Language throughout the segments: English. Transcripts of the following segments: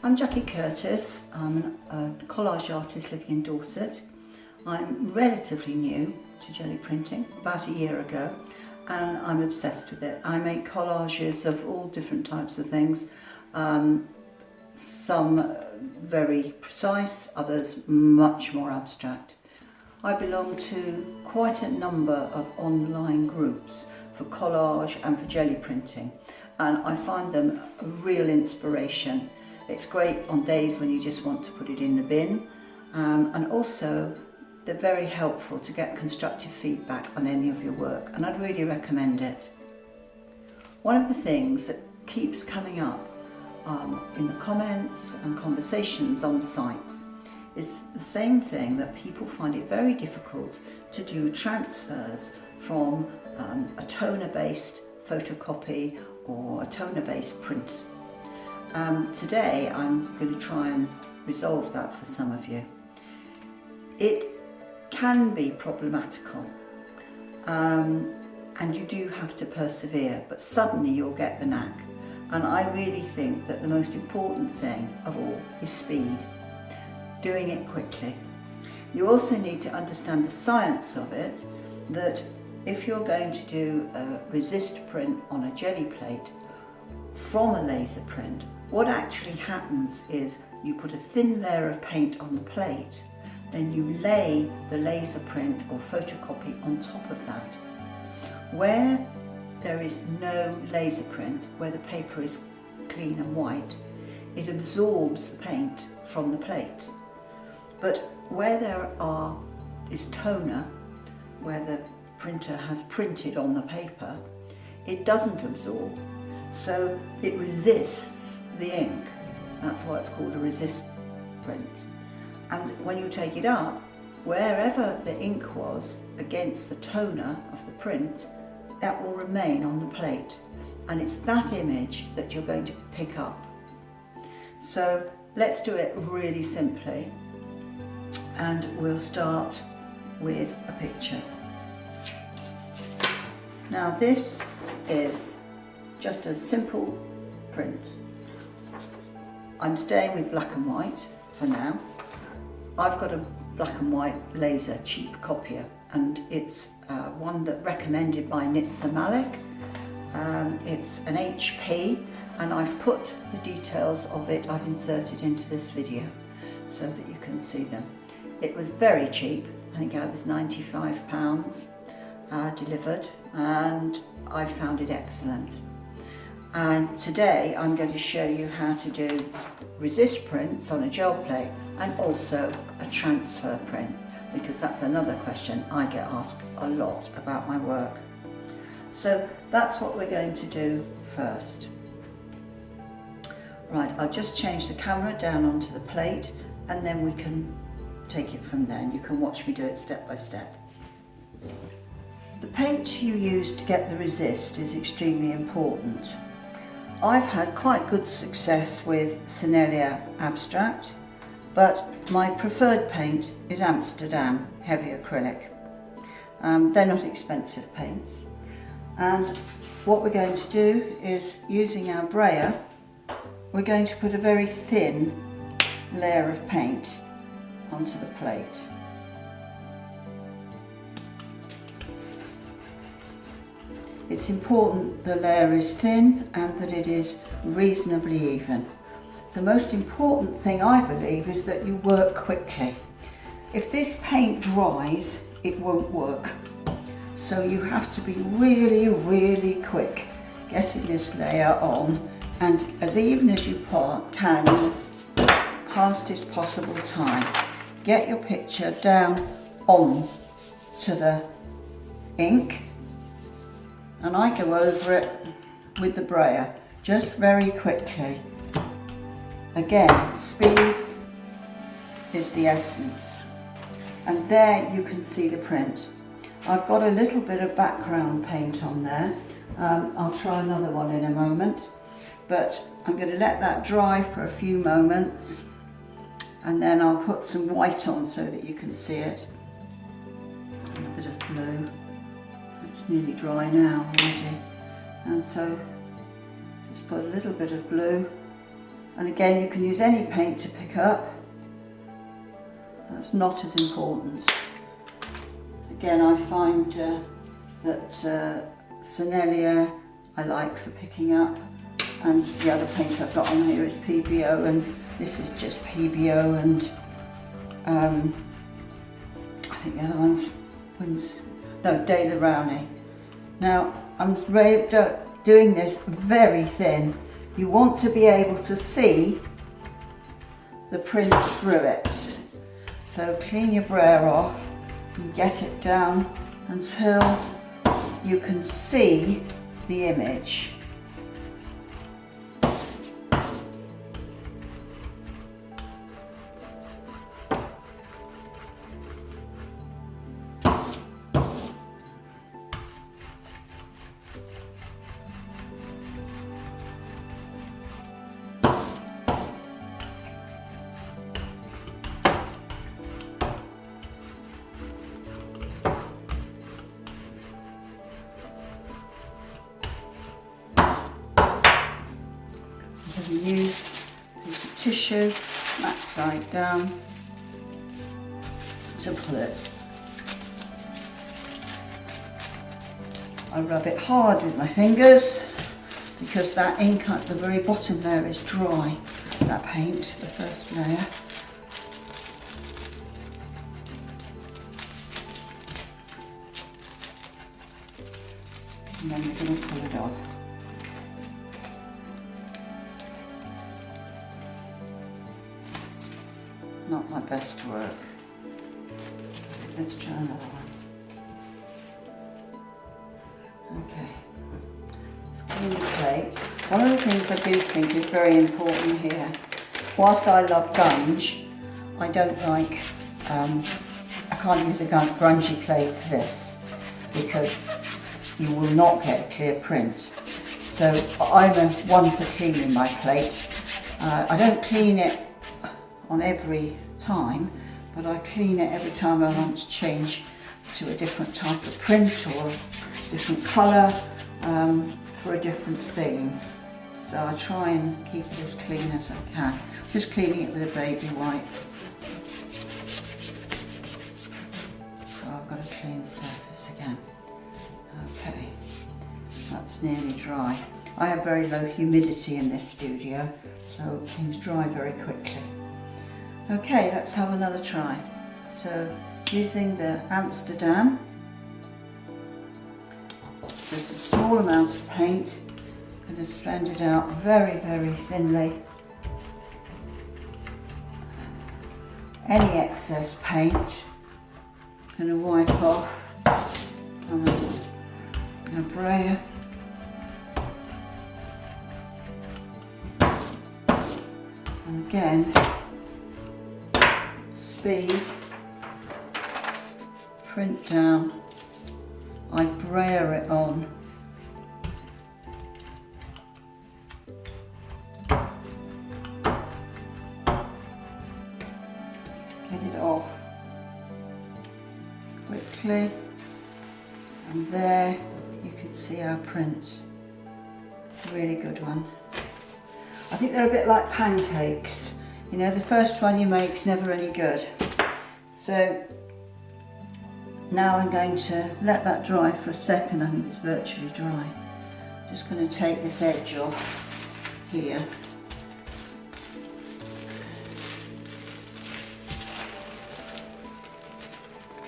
I'm Jackie Curtis. I'm a collage artist living in Dorset. I'm relatively new to jelly printing, about a year ago, and I'm obsessed with it. I make collages of all different types of things, some very precise, others much more abstract. I belong to quite a number of online groups for collage and for jelly printing, and I find them a real inspiration. It's great on days when you just want to put it in the bin, and also they're very helpful to get constructive feedback on any of your work, and I'd really recommend it. One of the things that keeps coming up in the comments and conversations on the sites is the same thing, that people find it very difficult to do transfers from a toner-based photocopy or a toner-based print. Today I'm going to try and resolve that for some of you. It can be problematical, and you do have to persevere, but suddenly you'll get the knack. And I really think that the most important thing of all is speed, doing it quickly. You also need to understand the science of it, that if you're going to do a resist print on a jelly plate from a laser print, what actually happens is you put a thin layer of paint on the plate, then you lay the laser print or photocopy on top of that. Where there is no laser print, where the paper is clean and white, it absorbs the paint from the plate. But where there is toner, where the printer has printed on the paper, it doesn't absorb, so it resists the ink. That's why it's called a resist print. And when you take it up, wherever the ink was against the toner of the print, that will remain on the plate, and it's that image that you're going to pick up. So let's do it really simply, and we'll start with a picture. Now this is just a simple print. I'm staying with black and white for now. I've got a black and white laser cheap copier, and it's one that recommended by Nitsa Malik. It's an HP, and I've put the details of it, I've inserted into this video so that you can see them. It was very cheap, I think it was £95 delivered, and I found it excellent. And today I'm going to show you how to do resist prints on a gel plate and also a transfer print, because that's another question I get asked a lot about my work. So that's what we're going to do first. Right, I'll just change the camera down onto the plate, and then we can take it from there, and you can watch me do it step by step. The paint you use to get the resist is extremely important. I've had quite good success with Sennelier Abstract, but my preferred paint is Amsterdam Heavy Acrylic. They're not expensive paints, and what we're going to do is, using our brayer, we're going to put a very thin layer of paint onto the plate. It's important the layer is thin and that it is reasonably even. The most important thing, I believe, is that you work quickly. If this paint dries, it won't work. So you have to be really, really quick getting this layer on, and as even as you can, fastest possible time. Get your picture down on to the ink, and I go over it with the brayer, just very quickly. Again, speed is the essence. And there you can see the print. I've got a little bit of background paint on there. I'll try another one in a moment, but I'm going to let that dry for a few moments, and then I'll put some white on so that you can see it. And a bit of blue. It's nearly dry now already, and so just put a little bit of blue And again, you can use any paint to pick up. That's not as important. Again, I find that Sennelier I like for picking up, and the other paint I've got on here is PBO, and this is just PBO, and I think the other one's De La Rowney. Now I'm doing this very thin. You want to be able to see the print through it. So clean your brayer off and get it down until you can see the image. Use a piece of tissue, that side down, to pull it. I rub it hard with my fingers because that ink at the very bottom there is dry, that paint, the first layer. And then we're going to pull it off. Not my best work. Let's try another one. Okay, let's clean the plate. One of the things I do think is very important here, whilst I love gunge, I don't like, I can't use a grungy plate for this because you will not get a clear print. So I'm one for cleaning my plate. I don't clean it on every time, but I clean it every time I want to change to a different type of print or a different colour for a different theme. So I try and keep it as clean as I can. Just cleaning it with a baby wipe. So I've got a clean surface again. Okay, that's nearly dry. I have very low humidity in this studio, so things dry very quickly. Okay, let's have another try. So using the Amsterdam, just a small amount of paint, I'm going to strand it out very, very thinly. Any excess paint, I'm going to wipe off on a brayer. And again, speed, print down, I brayer it on. Get it off quickly, and there you can see our print. Really good one. I think they're a bit like pancakes. You know, the first one you make is never any good. So now I'm going to let that dry for a second. I think it's virtually dry. I'm just going to take this edge off here.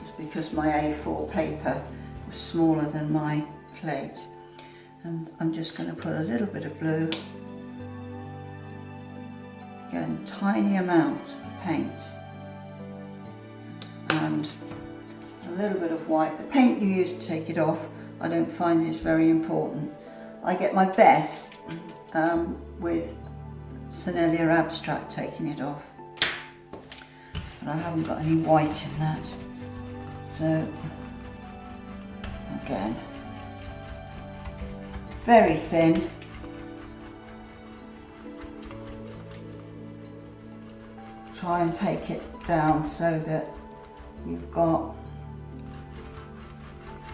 It's because my A4 paper was smaller than my plate. And I'm just going to put a little bit of blue. Again, tiny amount of paint and a little bit of white. The paint you use to take it off, I don't find is very important. I get my best with Sennelier Abstract taking it off, but I haven't got any white in that. So again, very thin. Try and take it down so that you've got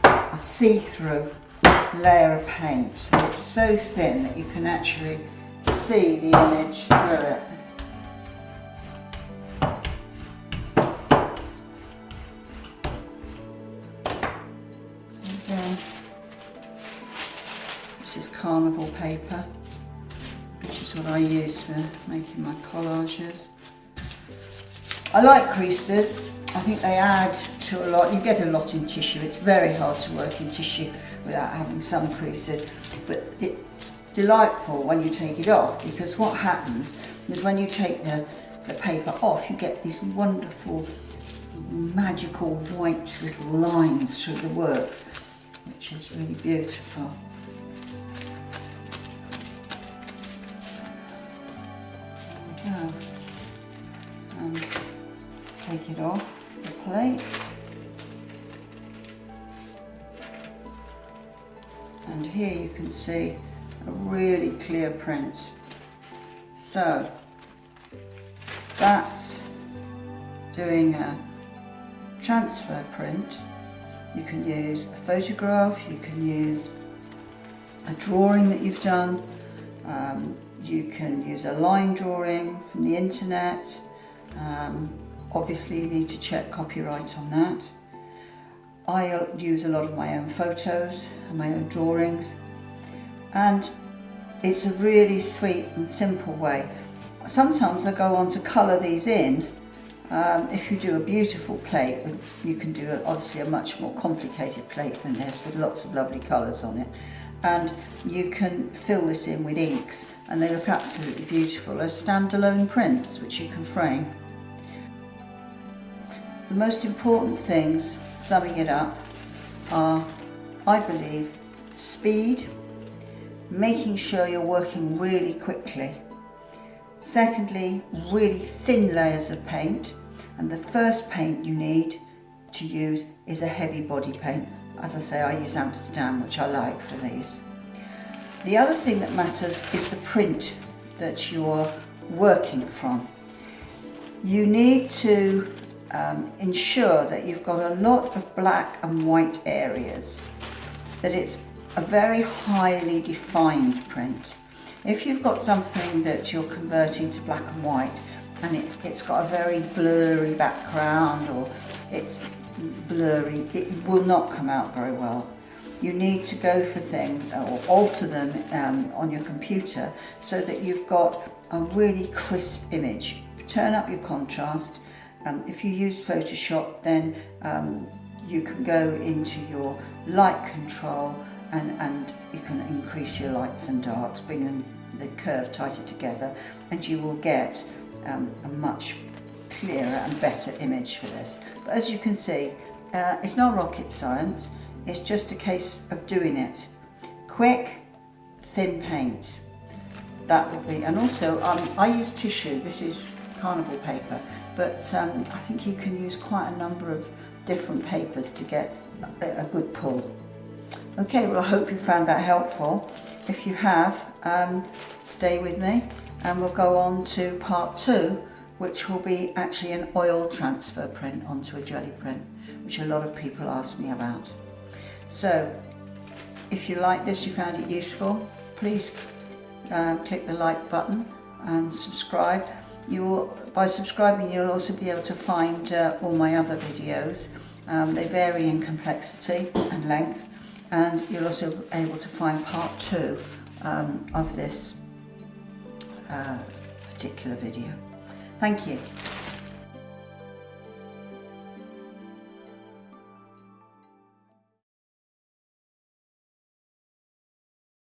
a see-through layer of paint. So it's so thin that you can actually see the image through it. Again, this is carnival paper, which is what I use for making my collages. I like creases. I think they add to a lot. You get a lot in tissue. It's very hard to work in tissue without having some creases, but it's delightful when you take it off, because what happens is when you take the paper off, you get these wonderful magical white little lines through the work, which is really beautiful. There we go. Take it off the plate, and here you can see a really clear print. So that's doing a transfer print. You can use a photograph, you can use a drawing that you've done, you can use a line drawing from the internet. Obviously you need to check copyright on that. I use a lot of my own photos and my own drawings, and it's a really sweet and simple way. Sometimes I go on to colour these in. If you do a beautiful plate, you can do obviously a much more complicated plate than this with lots of lovely colours on it, and you can fill this in with inks and they look absolutely beautiful as standalone prints which you can frame. The most important things, summing it up, are, I believe, speed, making sure you're working really quickly. Secondly, really thin layers of paint, and the first paint you need to use is a heavy body paint. As I say, I use Amsterdam, which I like for these. The other thing that matters is the print that you're working from. You need to ensure that you've got a lot of black and white areas, that it's a very highly defined print. If you've got something that you're converting to black and white and it's got a very blurry background, or it's blurry, it will not come out very well. You need to go for things or alter them on your computer so that you've got a really crisp image. Turn up your contrast. If you use Photoshop, then you can go into your light control and you can increase your lights and darks, bring the curve tighter together, and you will get a much clearer and better image for this. But as you can see, it's not rocket science, it's just a case of doing it. Quick, thin paint. That will be, and also I use tissue, this is carnival paper, but I think you can use quite a number of different papers to get a good pull. Okay, well I hope you found that helpful. If you have, stay with me and we'll go on to part 2, which will be actually an oil transfer print onto a jelly print, which a lot of people ask me about. So if you like this, you found it useful, please click the like button and subscribe. By subscribing, you'll also be able to find all my other videos. They vary in complexity and length, and you'll also be able to find part 2 of this particular video. Thank you.